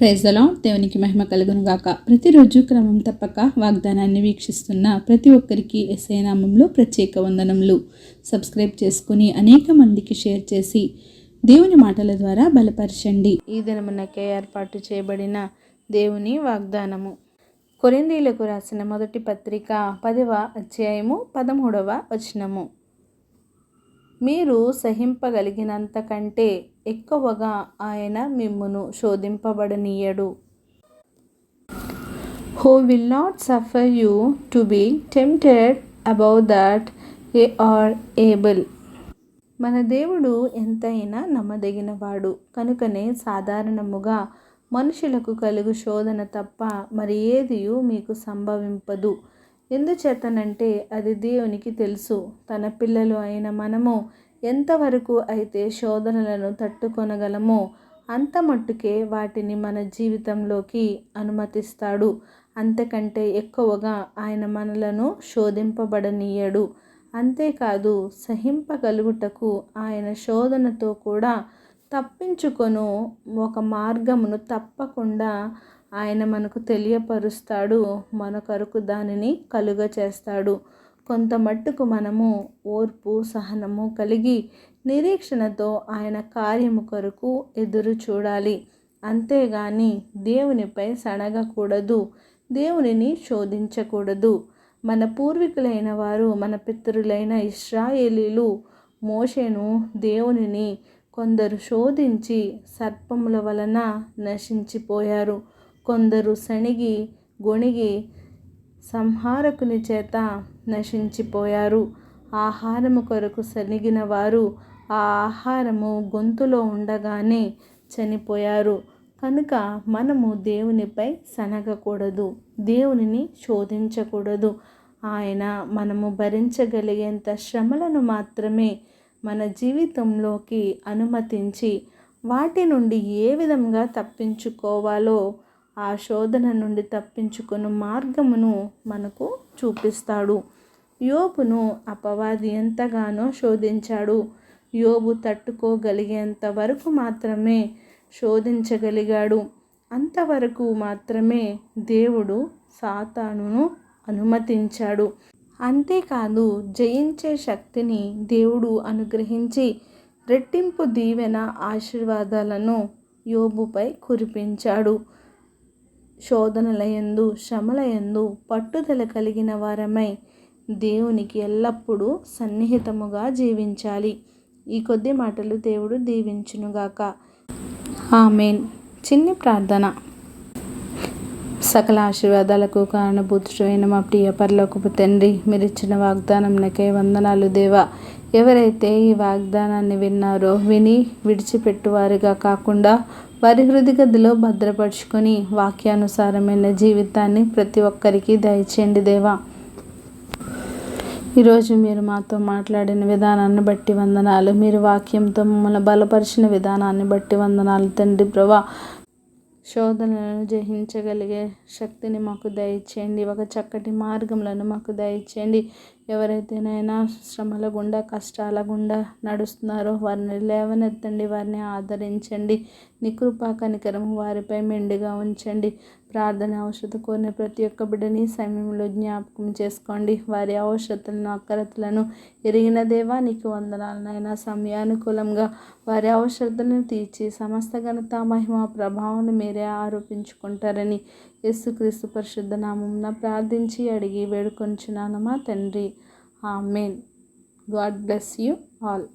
Praise the lord. దేవునికి మహిమ కలుగును గాక. ప్రతిరోజు క్రమం తప్పక వాగ్దానాన్ని వీక్షిస్తున్న ప్రతి ఒక్కరికి యేసయ్య నామములో ప్రత్యేక వందనములు. సబ్స్క్రైబ్ చేసుకుని అనేక మందికి షేర్ చేసి దేవుని మాటల ద్వారా బలపరచండి. ఈ దినమునకే ఏర్పాటు చేయబడిన దేవుని వాగ్దానము. కొరింథీయులకు రాసిన మొదటి పత్రిక 10వ అధ్యాయము 13వ వచనము. మీరు సహింపగలిగినంత కంటే ఎక్కువగా ఆయన మిమ్మును శోధింపబడనీయడు. Who will not suffer you to be tempted above that ye are able. మన దేవుడు ఎంతైనా నమ్మదగినవాడు. కనుకనే సాధారణముగా మనుషులకు కలుగు శోధన తప్ప మరి ఏదియూ మీకు సంభవింపదు. ఎందుచేతనంటే అది దేవునికి తెలుసు, తన పిల్లలు అయిన మనము ఎంతవరకు అయితే శోధనలను తట్టుకొనగలమో అంత మట్టుకే వాటిని మన జీవితంలోకి అనుమతిస్తాడు. అంతకంటే ఎక్కువగా ఆయన మనలను శోధింపబడనీయడు. అంతేకాదు, సహింపగలుగుటకు ఆయన శోధనతో కూడా తప్పించుకొను ఒక మార్గమును తప్పకుండా ఆయన మనకు తెలియపరుస్తాడు. మన కొరకు దానిని కలుగ చేస్తాడు. కొంత మట్టుకు మనము ఓర్పు సహనము కలిగి నిరీక్షణతో ఆయన కార్యము కొరకు ఎదురు చూడాలి. అంతేగాని దేవునిపై సణగకూడదు, దేవునిని శోధించకూడదు. మన పూర్వీకులైన వారు, మన పితరులైన ఇశ్రాయేలీలు మోషేను దేవునిని కొందరు శోధించి సర్పముల వలన నశించిపోయారు. కొందరు సణిగి గొణిగి సంహారకుని చేత నశించిపోయారు. ఆహారము కొరకు సణిగిన వారు ఆ ఆహారము గొంతులో ఉండగానే చనిపోయారు. కనుక మనము దేవునిపై సనగకూడదు, దేవునిని శోధించకూడదు. ఆయన మనము భరించగలిగేంత శ్రమలను మాత్రమే మన జీవితంలోకి అనుమతించి వాటి నుండి ఏ విధంగా తప్పించుకోవాలో ఆ శోధన నుండి తప్పించుకుని మార్గమును మనకు చూపిస్తాడు. యోబును అపవాది ఎంతగానో శోధించాడు. యోబు తట్టుకోగలిగేంత వరకు మాత్రమే శోధించగలిగాడు. అంతవరకు మాత్రమే దేవుడు సాతానును అనుమతించాడు. అంతేకాదు, జయించే శక్తిని దేవుడు అనుగ్రహించి రెట్టింపు దీవెన ఆశీర్వాదాలను యోబుపై కురిపించాడు. శోధనలయందు శ్రమలయందు పట్టుదల కలిగిన వారమై దేవునికి ఎల్లప్పుడూ సన్నిహితముగా జీవించాలి. ఈ కొద్ది మాటలు దేవుడు దీవించునుగాక. ఆమేన్. చిన్ని ప్రార్థన. సకల ఆశీర్వాదాలకు కారణభూతుడైన మా ప్రియ పరలోకపు తండ్రి, మీరిచ్చిన వాగ్దానంకే వందనాలు దేవా. ఎవరైతే ఈ వాగ్దానాన్ని విన్నారో విని విడిచిపెట్టువారుగా కాకుండా వారి హృదయ గదిలో భద్రపరుచుకొని వాక్యానుసారమైన జీవితాన్ని ప్రతి ఒక్కరికి దయచేయండి దేవా. ఈరోజు మీరు మాతో మాట్లాడిన విధానాన్ని బట్టి వందనాలు. మీరు వాక్యంతో మమ్మల్ని బలపరిచిన విధానాన్ని బట్టి వందనాలు తండ్రి ప్రభా. శోధనలను జయించగలిగే శక్తిని మాకు దయచేయండి. ఒక చక్కటి మార్గములను మాకు దయచేయండి. ఎవరైతేనైనా శ్రమల గుండా కష్టాల గుండా నడుస్తున్నారో వారిని లేవనెత్తండి, వారిని ఆదరించండి. నీ కృపా కనికరము వారిపై మెండుగా ఉంచండి. ప్రార్థన అవసరత కోరిన ప్రతి ఒక్క బిడ్డని సమయంలో జ్ఞాపకం చేసుకోండి. వారి అవసరతలను అక్కరతలను ఎరిగిన దేవా నీకు వందనాలనైనా. సమయానుకూలంగా వారి అవసరతలను తీర్చి సమస్త ఘనత మహిమ ప్రభావం మీరే ఆరోపించుకుంటారని యేసుక్రీస్తు పరిశుద్ధ నామమున ప్రార్థించి అడిగి వేడుకొంచున్నాను మా తండ్రి. ఆమేన్. God bless you all.